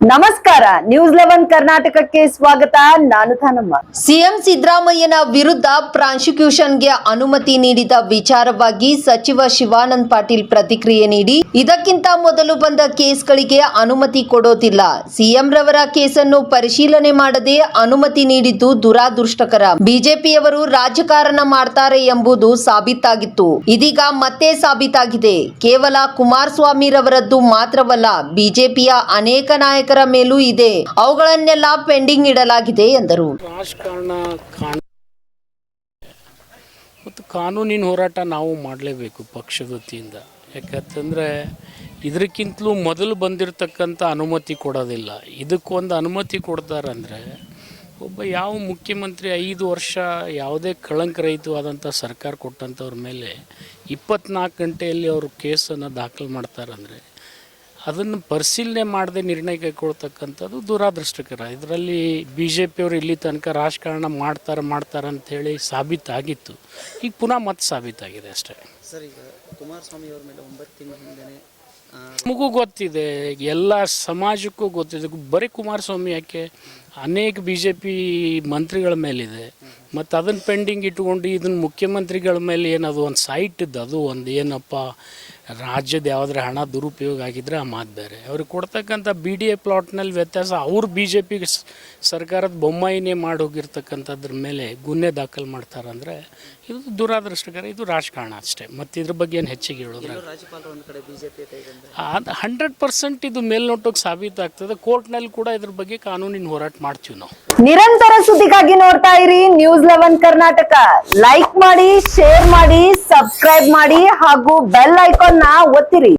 ನಮಸ್ಕಾರ ನ್ಯೂಸ್ 11 ಕರ್ನಾಟಕಕ್ಕೆ ಸ್ವಾಗತ. ನಾನು ಥಾನಮ್ಮ. ಸಿಎಂ ಸಿದ್ದರಾಮಯ್ಯನ ವಿರುದ್ಧ ಪ್ರಾಸಿಕ್ಯೂಷನ್ಗೆ ಅನುಮತಿ ನೀಡಿದ ವಿಚಾರವಾಗಿ ಸಚಿವ ಶಿವಾನಂದ ಪಾಟೀಲ್ ಪ್ರತಿಕ್ರಿಯೆ ನೀಡಿ, ಇದಕ್ಕಿಂತ ಮೊದಲು ಬಂದ ಕೇಸ್ಗಳಿಗೆ ಅನುಮತಿ ಕೊಡೋದಿಲ್ಲ. ಸಿಎಂ ರವರ ಕೇಸನ್ನು ಪರಿಶೀಲನೆ ಮಾಡದೆ ಅನುಮತಿ ನೀಡಿದ್ದು ದುರಾದೃಷ್ಟಕರ. ಬಿಜೆಪಿಯವರು ರಾಜಕಾರಣ ಮಾಡ್ತಾರೆ ಎಂಬುದು ಸಾಬೀತಾಗಿತ್ತು. ಇದೀಗ ಮತ್ತೆ ಸಾಬೀತಾಗಿದೆ. ಕೇವಲ ಕುಮಾರಸ್ವಾಮಿ ರವರದ್ದು ಮಾತ್ರವಲ್ಲ, ಬಿಜೆಪಿಯ ಅನೇಕ ನಾಯಕರ ಮೇಲೂ ಇದೆ. ಅವುಗಳನ್ನೆಲ್ಲ ಪೆಂಡಿಂಗ್ ಇಡಲಾಗಿದೆ ಎಂದರು. ರಾಜಕಾರಣ ಮತ್ತು ಕಾನೂನಿನ ಹೋರಾಟ ನಾವು ಮಾಡಲೇಬೇಕು ಪಕ್ಷದ ವತಿಯಿಂದ. ಯಾಕಂತಂದರೆ ಇದಕ್ಕಿಂತಲೂ ಮೊದಲು ಬಂದಿರತಕ್ಕಂಥ ಅನುಮತಿ ಕೊಡೋದಿಲ್ಲ. ಇದಕ್ಕೊಂದು ಅನುಮತಿ ಕೊಡ್ತಾರಂದರೆ ಒಬ್ಬ ಯಾವ ಮುಖ್ಯಮಂತ್ರಿ 5 ವರ್ಷ ಯಾವುದೇ ಕಳಂಕರಹಿತವಾದಂಥ ಸರ್ಕಾರ ಕೊಟ್ಟಂಥವ್ರ ಮೇಲೆ 24 ಗಂಟೆಯಲ್ಲಿ ಅವರು ಕೇಸನ್ನು ದಾಖಲು ಮಾಡ್ತಾರಂದರೆ ಅದನ್ನು ಪರಿಶೀಲನೆ ಮಾಡದೆ ನಿರ್ಣಯ ಕೈಗೊಳ್ತಕ್ಕಂಥದ್ದು ದುರಾದೃಷ್ಟಕರ. ಇದರಲ್ಲಿ ಬಿ ಜೆ ಪಿಯವರು ಇಲ್ಲಿ ತನಕ ರಾಜಕಾರಣ ಮಾಡ್ತಾರೆ ಅಂಥೇಳಿ ಸಾಬೀತಾಗಿತ್ತು. ಈಗ ಪುನಃ ಮತ್ತೆ ಸಾಬೀತಾಗಿದೆ ಅಷ್ಟೇ. ಸರ್, ಈಗ ಕುಮಾರಸ್ವಾಮಿ ಅವ್ರ ಮೇಲೆ 9 ತಿಂಗಳ ಹಿಂದೆ ನಮಗೂ ಗೊತ್ತಿದೆ, ಎಲ್ಲ ಸಮಾಜಕ್ಕೂ ಗೊತ್ತಿದೆ. ಬರೀ ಕುಮಾರಸ್ವಾಮಿ ಯಾಕೆ, ಅನೇಕ ಬಿ ಜೆ ಪಿ ಮಂತ್ರಿಗಳ ಮೇಲಿದೆ. ಮತ್ತು ಅದನ್ನು ಪೆಂಡಿಂಗ್ ಇಟ್ಕೊಂಡು ಇದನ್ನು ಮುಖ್ಯಮಂತ್ರಿಗಳ ಮೇಲೆ ಏನದು ಒಂದು ಸೈಟ್ ಇದ್ದು, ಅದು ಒಂದು ಏನಪ್ಪ ರಾಜ್ಯದ ಯಾವುದ್ರ ಹಣ ದುರುಪಯೋಗ ಆಗಿದ್ದರೆ ಆ ಮಾತು ಬೇರೆ. ಅವ್ರಿಗೆ ಕೊಡ್ತಕ್ಕಂಥ ಬಿ ಡಿ ಎ ಪ್ಲಾಟ್ನಲ್ಲಿ ವ್ಯತ್ಯಾಸ, ಅವ್ರು ಬಿ ಜೆ ಪಿ ಸರ್ಕಾರದ ಬೊಮ್ಮಾಯಿನೇ ಮಾಡಿ ಹೋಗಿರ್ತಕ್ಕಂಥದ್ರ ಮೇಲೆ ಗುನ್ನೆ ದಾಖಲು ಮಾಡ್ತಾರಂದರೆ ಇದು ದುರಾದೃಷ್ಟಕರ. ಇದು ರಾಜಕಾರಣ ಅಷ್ಟೇ, ಮತ್ತು ಇದ್ರ ಬಗ್ಗೆ ಏನು ಹೆಚ್ಚಿಗೆ ಹೇಳೋದ್ರೆ ರಾಜ್ಯಪಾಲರು ಒಂದು ಕಡೆ ಬಿಜೆಪಿ ಅದು 100% ಇದು ಮೇಲ್ನೋಟಕ್ಕೆ ಸಾಬೀತಾಗ್ತದೆ. ಕೋರ್ಟ್ನಲ್ಲಿ ಕೂಡ ಇದ್ರ ಬಗ್ಗೆ ಕಾನೂನಿನ ಹೋರಾಟ ಮಾಡ್ತೀವಿ ನಾವು. ನಿರಂತರ ಸುದ್ದಿಗಾಗಿ ನೋಡ್ತಾ ಇರಿ ನ್ಯೂಸ್ 11 ಕರ್ನಾಟಕ. ಲೈಕ್ ಮಾಡಿ, ಶೇರ್ ಮಾಡಿ, ಸಬ್ಸ್ಕ್ರೈಬ್ ಮಾಡಿ ಹಾಗೂ ಬೆಲ್ ಐಕಾನ್ ನ ಒತ್ತಿರಿ.